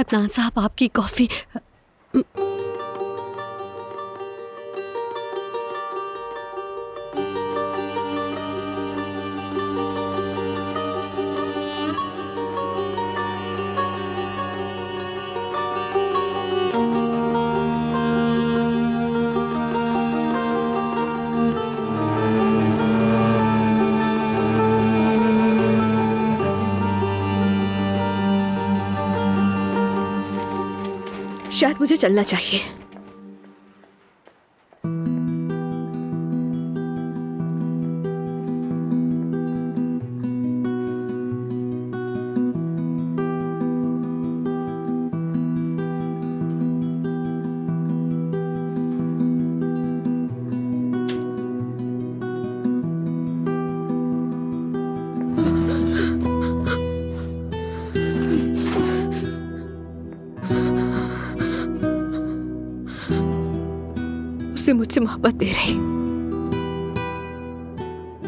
अदनान साहब, आपकी कॉफी। शायद मुझे चलना चाहिए। उसे मुझसे मोहब्बत दे रही,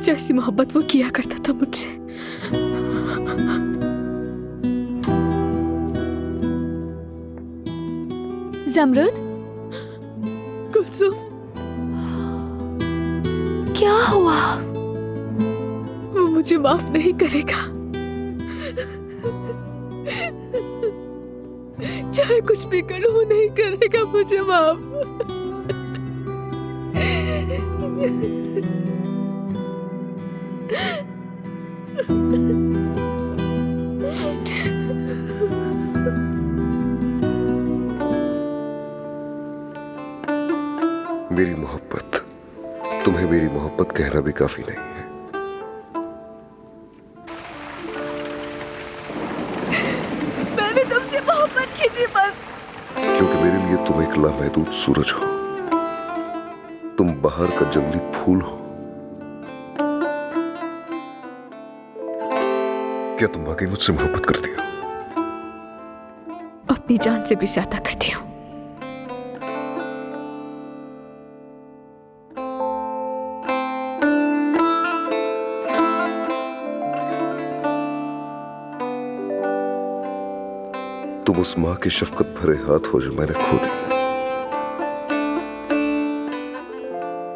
जैसी मोहब्बत वो किया करता था मुझसे। ज़मरुद, कुलसुम, क्या हुआ? वो मुझे माफ नहीं करेगा, चाहे कुछ भी करूं वो नहीं करेगा मुझे माफ। मेरी मोहब्बत, तुम्हें मेरी मोहब्बत कहना भी काफी नहीं है। मैंने तुमसे मोहब्बत की थी बस, क्योंकि मेरे लिए तुम एक लामहदूद सूरज हो, तुम बाहर का जंगली फूल हो। क्या तुम वाकई मुझसे मोहब्बत करती हो? अपनी जान से भी ज्यादा करती हूँ। तुम उस मां के शफकत भरे हाथ हो जो मैंने खो दिए।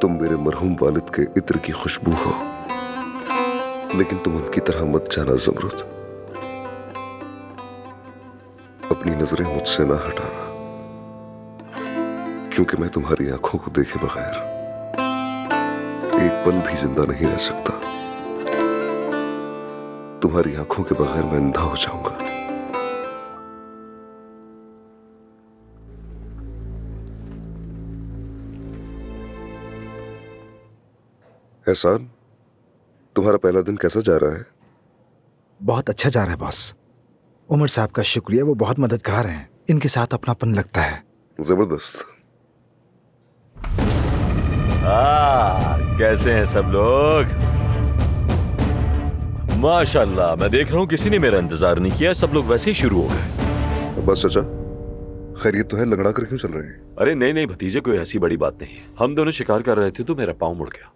तुम मेरे मरहूम वालिद के इत्र की खुशबू हो, लेकिन तुम उनकी तरह मत जाना ज़मरुद। अपनी नजरें मुझसे ना हटाना, क्योंकि मैं तुम्हारी आंखों को देखे बगैर एक पल भी जिंदा नहीं रह सकता। तुम्हारी आंखों के बगैर मैं अंधा हो जाऊंगा। एहसान, तुम्हारा पहला दिन कैसा जा रहा है? बहुत अच्छा जा रहा है बॉस। उमर साहब का शुक्रिया, वो बहुत मददगार हैं। इनके साथ अपनापन लगता है। जबरदस्त। कैसे हैं सब लोग? माशाल्लाह, मैं देख रहा हूँ किसी ने मेरा इंतजार नहीं किया, सब लोग वैसे ही शुरू हो गए। बस चाचा, खैरियत तो है? लगड़ा कर क्यों चल रहे हैं? अरे नहीं नहीं भतीजे, कोई ऐसी बड़ी बात नहीं है। हम दोनों शिकार कर रहे थे तो मेरा पाँव मुड़ गया।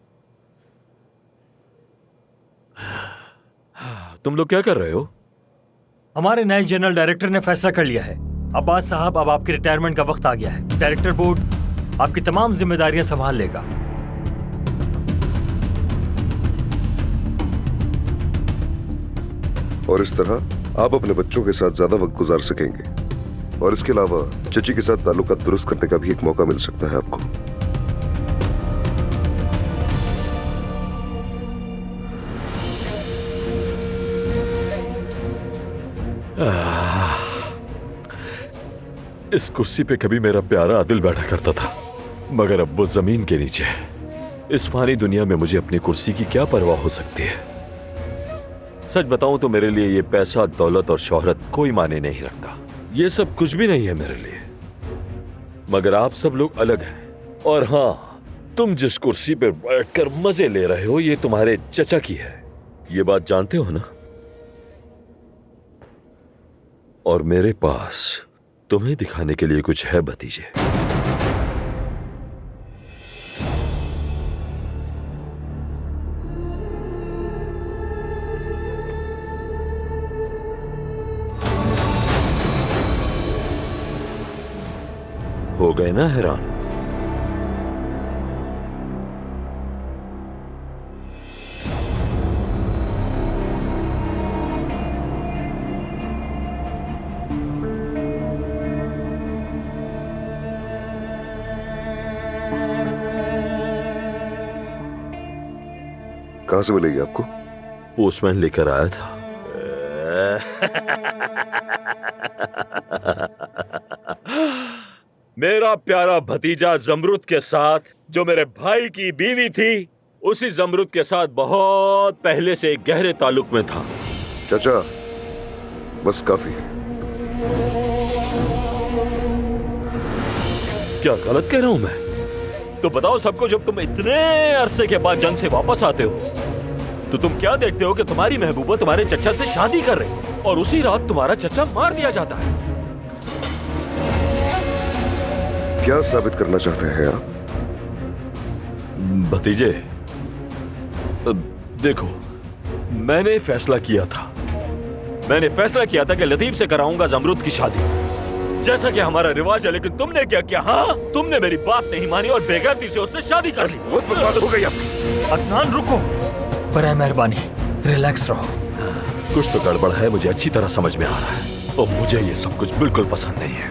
तुम लोग क्या कर रहे हो? हमारे नए जनरल डायरेक्टर ने फैसला कर लिया है। अब्बास साहब, अब आपकी रिटायरमेंट का वक्त आ गया है। डायरेक्टर बोर्ड आपकी तमाम जिम्मेदारियां संभाल लेगा। और इस तरह आप अपने बच्चों के साथ ज्यादा वक्त गुजार सकेंगे, और इसके अलावा चची के साथ ताल्लुकात दुरुस्त करने का भी एक मौका मिल सकता है आपको। इस कुर्सी पे कभी मेरा प्यारा आदिल बैठा करता था, मगर अब वो जमीन के नीचे है। इस फानी दुनिया में मुझे अपनी कुर्सी की क्या परवाह हो सकती है? सच बताऊं तो मेरे लिए ये पैसा, दौलत और शोहरत कोई माने नहीं रखता। ये सब कुछ भी नहीं है मेरे लिए। मगर आप सब लोग अलग हैं। और हाँ, तुम जिस कुर्सी पे बैठकर मजे ले रहे हो, ये तुम्हारे चचा की है। ये बात जानते हो ना? और मेरे पास तुम्हें दिखाने के लिए कुछ है भतीजे। हो गए ना हैरान? कहां से मिलेगी आपको? पोस्टमैन लेकर आया था। मेरा प्यारा भतीजा जमरुद के साथ, जो मेरे भाई की बीवी थी, उसी जमरुद के साथ बहुत पहले से एक गहरे ताल्लुक में था। चाचा, बस काफी है। क्या गलत कह रहा हूं मैं? तो बताओ सबको, जब तुम इतने अरसे के बाद जंग से वापस आते हो तो तुम क्या देखते हो कि तुम्हारी महबूबा तुम्हारे चचा से शादी कर रही है और उसी रात तुम्हारा चचा मार दिया जाता है। क्या साबित करना चाहते हैं आप? भतीजे, देखो, मैंने फैसला किया था कि लतीफ से कराऊंगा जमरुद की शादी, जैसा कि हमारा रिवाज है। लेकिन तुमने क्या किया? हाँ, तुमने मेरी बात नहीं मानी और बेगैरती से उससे शादी कर ली। बहुत बकवास हो गई आपकी। अदनान रुको, बराए मेहरबानी रिलैक्स रहो। कुछ तो गड़बड़ है, मुझे अच्छी तरह समझ में आ रहा है और मुझे ये सब कुछ बिल्कुल पसंद नहीं है।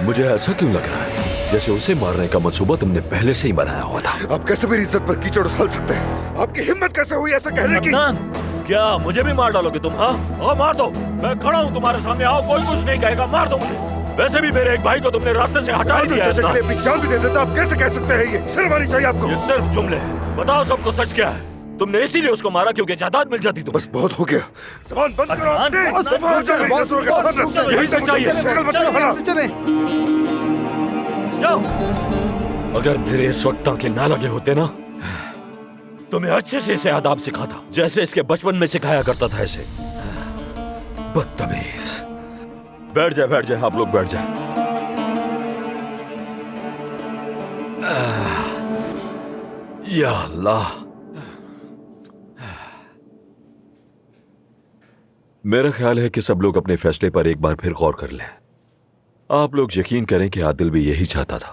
मुझे ऐसा क्यों लग रहा है जैसे उसे मारने का मंसूबा तुमने पहले से ही बनाया हुआ था। आप कैसे मेरी इज्जत पर कीचड़ उछाल सकते हैं? आपकी हिम्मत कैसे हुई ऐसा कहने की? अदनान, क्या मुझे भी मार डालोगे तुम? हाँ, और मार दो, मैं खड़ा हूँ तुम्हारे सामने, आओ, कोई कुछ नहीं कहेगा, मार दो मुझे। वैसे भी मेरे एक भाई को तुमने रास्ते से हटा दिया है। चाचा के लिए अपनी जान भी दे देता, आप कैसे कह सकते हैं? ये शर्म आनी चाहिए आपको। ये सिर्फ जुमले हैं। बताओ सबको सच क्या है? तुमने इसीलिए उसको मारा क्योंकि जायदाद मिल जाती? बस बहुत हो गया, जुबान बंद करो अदनान, अपनी। बहुत दफा हो जाओ, बहुत हो गया, सब रस्ते यही सच चाहिए। जाओ। अगर मेरे इस वक्त के ना लगे होते ना, तो मैं अच्छे से इसे आदाब सिखाता, जैसे इसके बचपन में सिखाया करता था इसे। बदतमीज। बैठ जाए आप लोग, बैठ जाए। या अल्लाह, मेरा ख्याल है कि सब लोग अपने फैसले पर एक बार फिर गौर कर लें। आप लोग यकीन करें कि आदिल भी यही चाहता था।